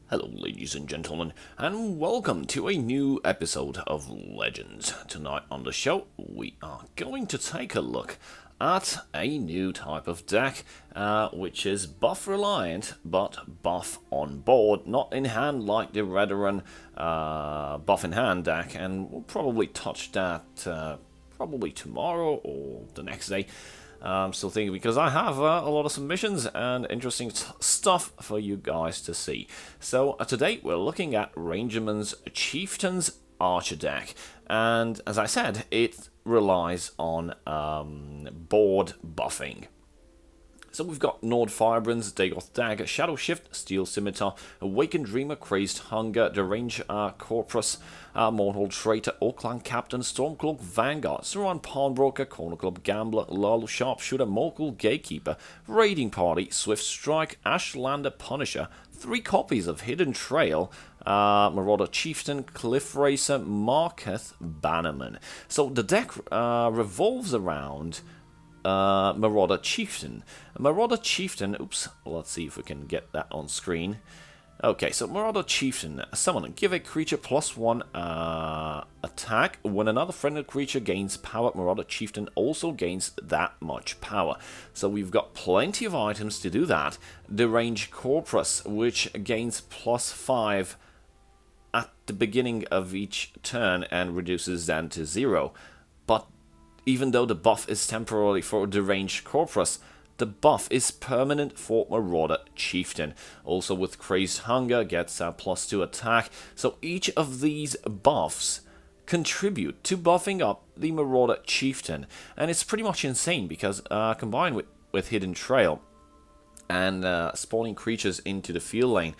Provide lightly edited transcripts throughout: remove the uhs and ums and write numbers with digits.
Hello ladies and gentlemen, and welcome to a new episode of Legends. Tonight on the show, we are going to take a look at a new type of deck, which is buff reliant, but buff on board, not in hand like the Rangerman buff in hand deck, and we'll probably touch that probably tomorrow or the next day. I'm still thinking because I have a lot of submissions and interesting stuff for you guys to see. So today we're looking at Rangerman's Chieftains Archer deck, and as I said, it relies on board buffing. So we've got Nord Firebrands, Dagoth Dagger, Shadow Shift, Steel Scimitar, Awakened Dreamer, Crazed Hunger, Derange Corpus, Mortal Traitor, Orclan Captain, Stormcloak Vanguard, Saran Pawnbroker, Corner Club Gambler, Lul Sharpshooter, Mogul Gatekeeper, Raiding Party, Swift Strike, Ashlander Punisher, 3 copies of Hidden Trail, Marauder Chieftain, Cliff Racer, Marketh Bannerman. So the deck revolves around Marauder Chieftain. Marauder Chieftain, oops, let's see if we can get that on screen. Okay, so Marauder Chieftain, summon, give a creature +1 attack. When another friendly creature gains power, Marauder Chieftain also gains that much power. So we've got plenty of items to do that. Derange Corpus, which gains +5 at the beginning of each turn and reduces then to 0. But even though the buff is temporarily for Deranged Corpus, the buff is permanent for Marauder Chieftain. Also with Crazed Hunger gets a +2 attack. So each of these buffs contribute to buffing up the Marauder Chieftain. And it's pretty much insane because combined with Hidden Trail and spawning creatures into the field lane,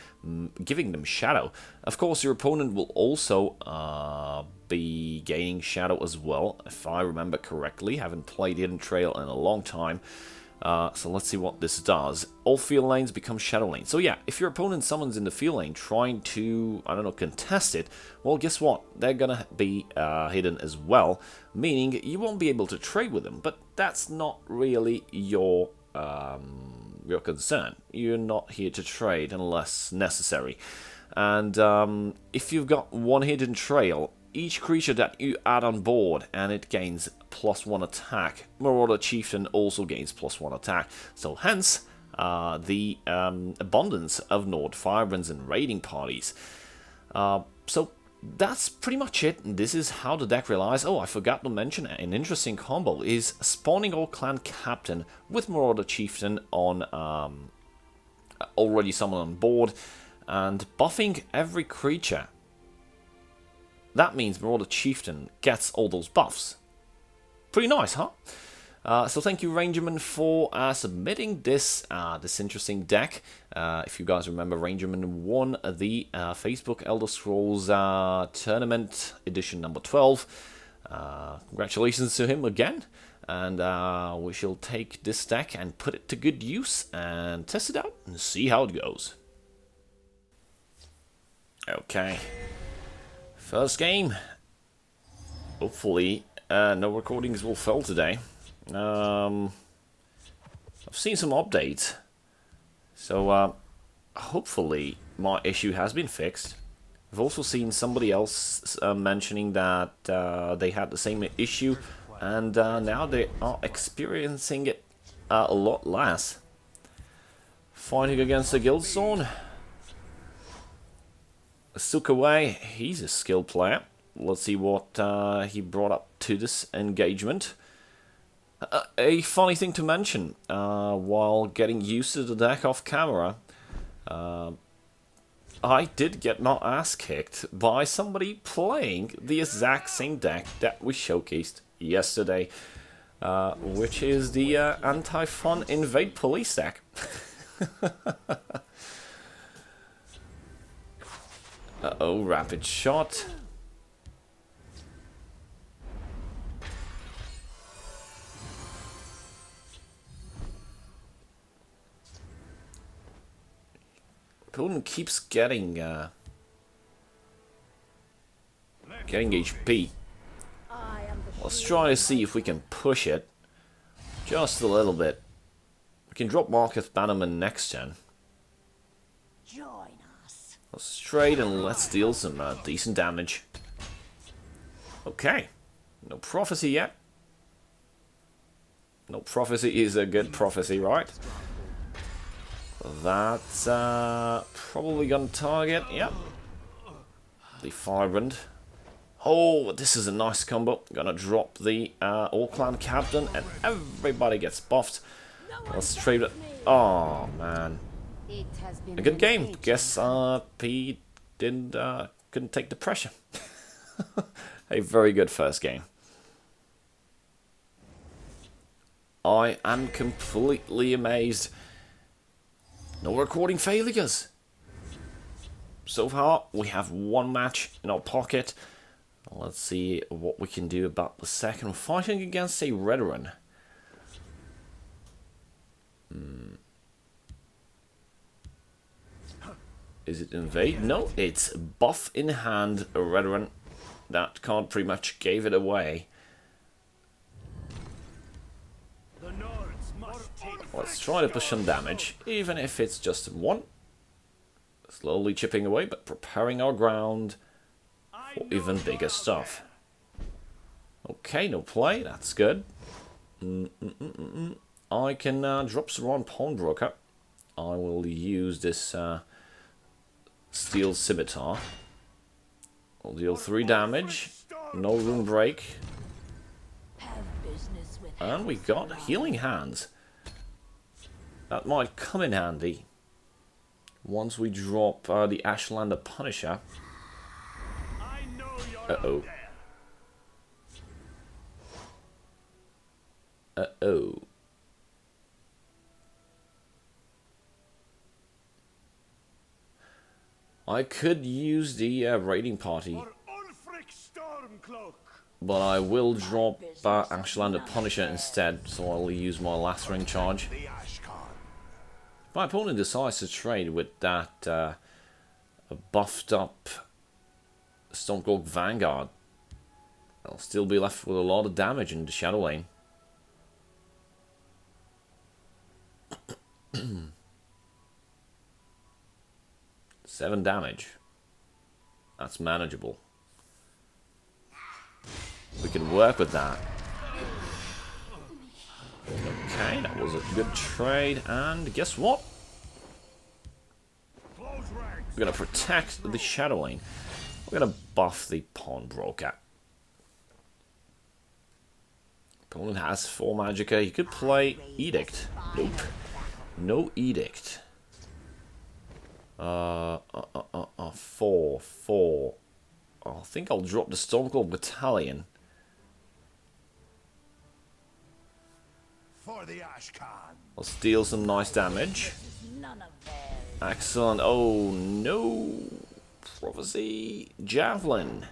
giving them Shadow. Of course, your opponent will also be gaining Shadow as well, if I remember correctly. Haven't played Hidden Trail in a long time. So let's see what this does. All field lanes become shadow lanes. So yeah, if your opponent summons in the field lane trying to, I don't know, contest it, well, guess what? They're gonna be hidden as well, meaning you won't be able to trade with them. But that's not really your concern. You're not here to trade unless necessary. And if you've got one Hidden Trail, each creature that you add on board and it gains +1 attack, Marauder Chieftain also gains +1 attack. So hence the abundance of Nord Firebrands and raiding parties. So that's pretty much it. This is how the deck relies. Oh, I forgot to mention an interesting combo is spawning Orclan Captain with Marauder Chieftain on already summoned on board and buffing every creature. That means Marauder Chieftain gets all those buffs. Pretty nice, huh? So thank you, Rangerman, for submitting this interesting deck. If you guys remember, Rangerman won the Facebook Elder Scrolls Tournament Edition number 12. Congratulations to him again. And we shall take this deck and put it to good use and test it out and see how it goes. Okay. First game. Hopefully, no recordings will fail today. I've seen some updates, so hopefully my issue has been fixed. I've also seen somebody else mentioning that they had the same issue, and now they are experiencing it a lot less. Fighting against the Guildstone. Sukaway, he's a skilled player. Let's see what he brought up to this engagement. A funny thing to mention, while getting used to the deck off camera, I did get my ass kicked by somebody playing the exact same deck that we showcased yesterday, which is the anti-fun Invade Police deck. Uh-oh, rapid shot. Opponent keeps getting HP. Let's try to see if we can push it just a little bit. We can drop Marketh Bannerman next turn. Join us. Straight, and let's deal some decent damage. Okay. No prophecy yet. No prophecy is a good prophecy, right? That's probably gonna target. Yep. The Firebrand. Oh, this is a nice combo. Gonna drop the All-Clan Captain, and everybody gets buffed. Let's trade it. Oh, man. A good game. Guess P couldn't take the pressure. A very good first game. I am completely amazed. No recording failures. So far, we have one match in our pocket. Let's see what we can do about the second. Fighting against a Rangerman. Is it invade? No, it's buff in hand, a Rangerman. That card pretty much gave it away. Let's try to push some damage, even if it's just one. Slowly chipping away, but preparing our ground for even bigger stuff. Okay, no play, that's good. I can drop Saran Pawnbroker. I will use this Steel Scimitar. I'll deal 3 damage. No rune break. And we got Healing Hands. That might come in handy once we drop the Ashlander Punisher. Uh-oh. Uh-oh. I could use the raiding party, but I will drop Ashlander Punisher instead, so I'll use my Lacerating Charge. If my opponent decides to trade with that buffed up Stormcloak Vanguard, I'll still be left with a lot of damage in the Shadow Lane. Seven damage. That's manageable. We can work with that. Okay, that was a good trade, and guess what? We're gonna protect the Shadow Lane. We're gonna buff the Pawnbroker. Opponent has 4 Magicka. You could play Edict. Nope. No Edict. 4. I think I'll drop the Stormcloak Battalion. Let's deal some nice damage. Excellent. Oh no. Prophecy. Javelin.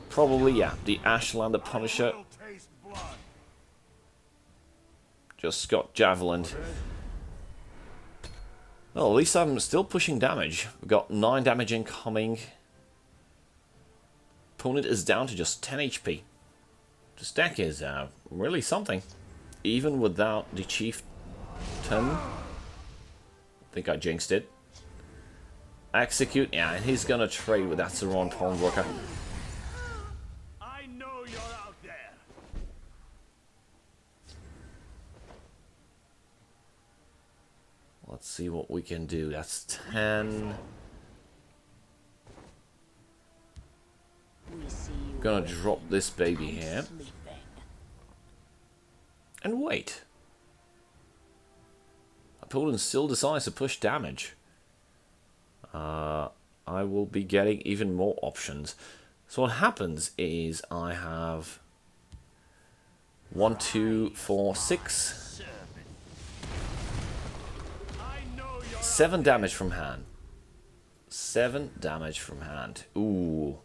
Probably, yeah. The Ashlander Punisher. Just got Javelin. Well, at least I'm still pushing damage. We've got 9 damage incoming. Opponent is down to just 10 HP. This deck is really something. Even without the Chieftain. I think I jinxed it. Execute. Yeah, and he's gonna trade with that Saran Pawnbroker. I know you're out there. Let's see what we can do. That's 10. Gonna drop this baby here. And wait. Opponent still decides to push damage. I will be getting even more options. So what happens is I have 1, 2, 4, 6, 7 damage from hand. 7 damage from hand. Ooh.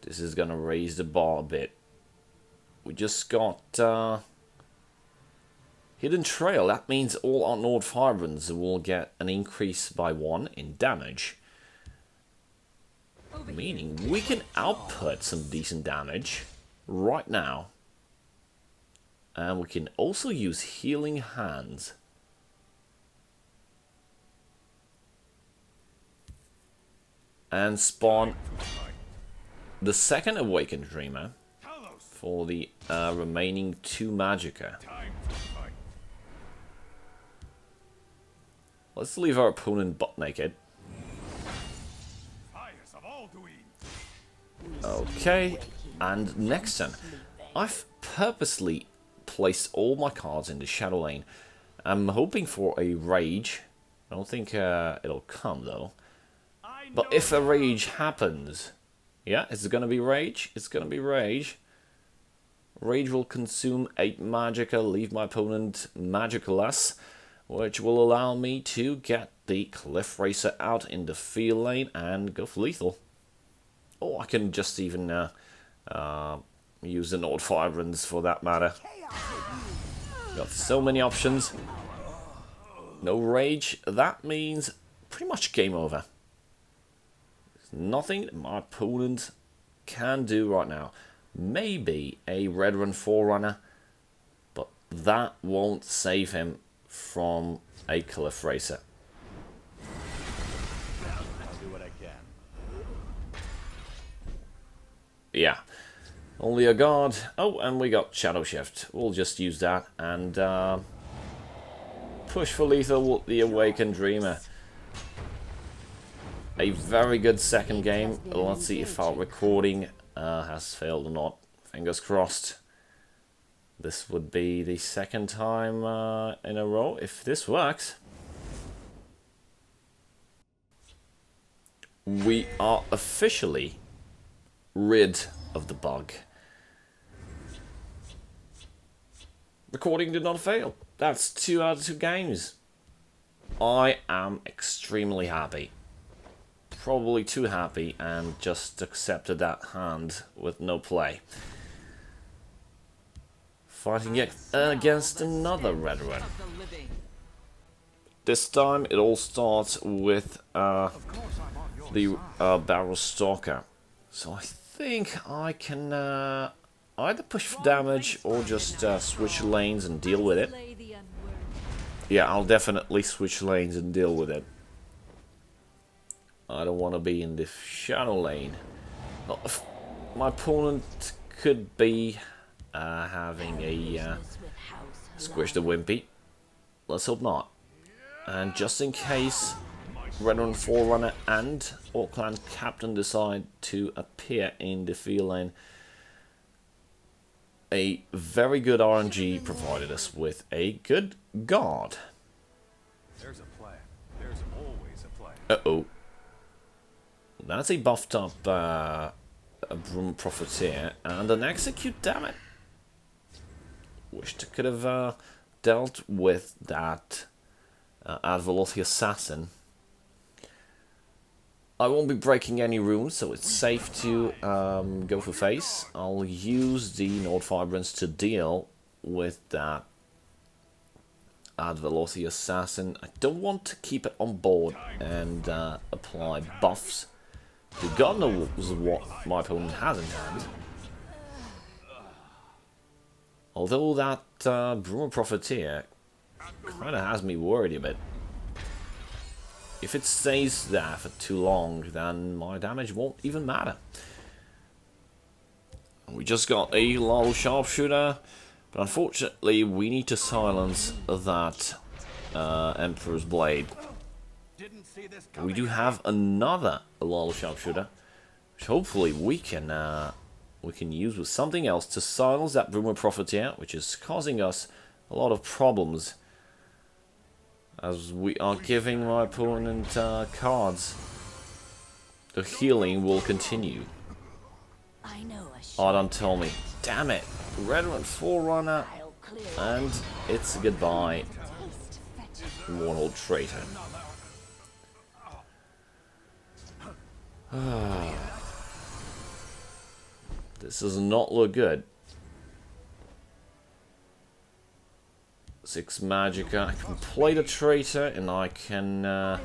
This is gonna raise the bar a bit. We just got Hidden Trail. That means all our Nord Firebrands will get an increase by 1 in damage. Meaning we can output some decent damage right now. And we can also use Healing Hands. and spawn the second Awakened Dreamer for the remaining 2 Magicka. Let's leave our opponent butt naked. Okay, and next turn, I've purposely placed all my cards in the Shadow Lane. I'm hoping for a Rage. I don't think it'll come though. But if a Rage happens, yeah, is it gonna be Rage? It's gonna be Rage. Rage will consume 8 Magicka, leave my opponent Magicka-less, which will allow me to get the Cliff Racer out in the field lane and go for lethal. Or I can just even use the Nord Fibrans for that matter. Got so many options. No Rage. That means pretty much game over. There's nothing my opponent can do right now. Maybe a Red Run Forerunner, but that won't save him from a Cliff Racer. Yeah, only a guard. Oh, and we got Shadow Shift. We'll just use that and push for lethal with the Awakened Dreamer. A very good second game. Let's see if our recording has failed or not. Fingers crossed. This would be the second time in a row if this works. We are officially rid of the bug. Recording did not fail. That's 2 out of 2 games. I am extremely happy. Probably too happy and just accepted that hand with no play. Fighting against another Red Run. This time it all starts with the Barrel Stalker. So I think I can either push for damage or just switch lanes and deal with it. Yeah, I'll definitely switch lanes and deal with it. I don't want to be in the Shadow Lane. My opponent could be having a Squish the Wimpy. Let's hope not. And just in case Red Run Forerunner and Orc-Clan Captain decide to appear in the field lane, a very good RNG provided us with a good guard. There's a plan. There's always a plan. Uh-oh. That's a buffed up Broom Profiteer and an Execute, damn it. Wished I could have dealt with that Ad Veloci Assassin. I won't be breaking any runes, so it's safe to go for face. I'll use the Nord Fibrans to deal with that Ad Veloci Assassin. I don't want to keep it on board and apply buffs to God knows what my opponent has in hand. Although that Bruma Profiteer kind of has me worried a bit. If it stays there for too long, then my damage won't even matter. We just got a Lol Sharpshooter, but unfortunately we need to silence that Emperor's Blade. We do have another Lol Sharpshooter, which hopefully we can use with something else to silence that Bruma Profiteer, which is causing us a lot of problems. As we are giving my opponent cards, the healing will continue. Oh, don't tell me. Damn it. Red Run Forerunner. And it's goodbye. Warlord Traitor. This does not look good. 6 Magicka. I can play the Traitor and I can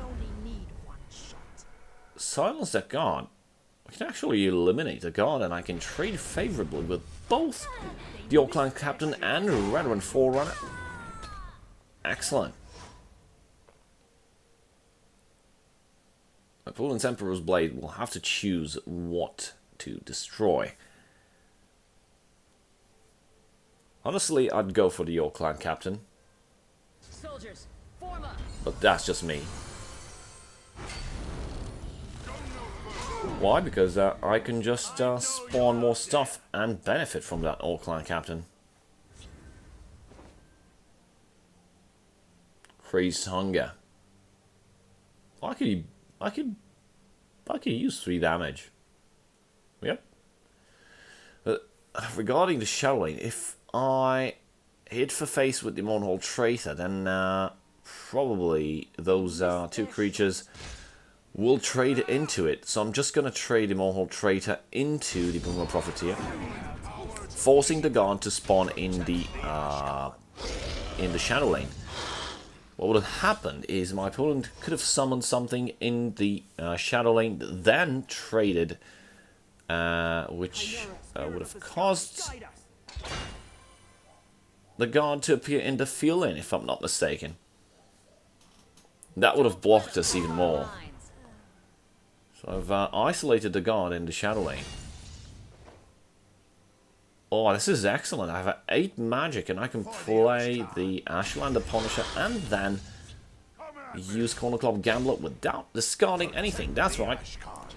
silence that guard. I can actually eliminate the guard and I can trade favorably with both the Orc-Clan Captain and Red Run Forerunner. Excellent. My opponent's Emperor's Blade will have to choose what to destroy. Honestly, I'd go for the York Clan Captain. Soldiers, form up. But that's just me. Why? Because I can just spawn more stuff and benefit from that Orc Clan Captain. Crazed Hunger. I could use 3 damage. Yep. But regarding the Shadow Lane, if I hit for face with the Mournhold Traitor, then probably those 2 creatures will trade into it. So I'm just going to trade the Mournhold Traitor into the Boomer Profiteer, forcing the guard to spawn in the Shadow Lane. What would have happened is my opponent could have summoned something in the Shadow Lane, then traded, which would have caused the guard to appear in the field lane, if I'm not mistaken. That would have blocked us even more. So I've isolated the guard in the Shadow Lane. Oh, this is excellent. I have 8 magic and I can play the Ashlander Punisher and then use Corner Club Gambler without discarding anything. That's right.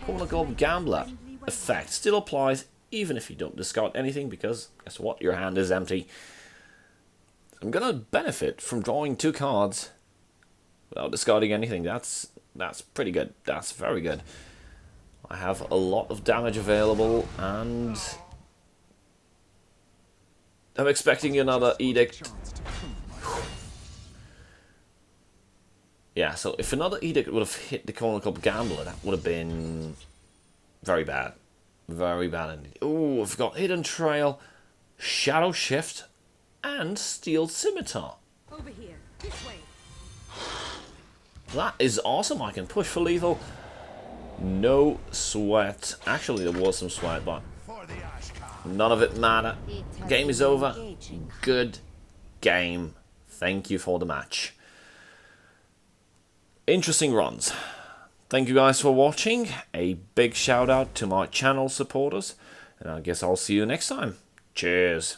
Corner Club Gambler effect still applies even if you don't discard anything, because guess what? Your hand is empty. I'm gonna benefit from drawing 2 cards without discarding anything. That's pretty good. That's very good. I have a lot of damage available, and I'm expecting another Edict. Yeah, so if another Edict would have hit the Corner Club Gambler, that would have been very bad. Very bad indeed. Ooh, I've got Hidden Trail, Shadow Shift, and Steel Scimitar. Over here, this way. That is awesome. I can push for lethal. No sweat. Actually, there was some sweat, but none of it mattered. Game is over. Good game. Thank you for the match. Interesting runs. Thank you guys for watching. A big shout out to my channel supporters. And I guess I'll see you next time. Cheers.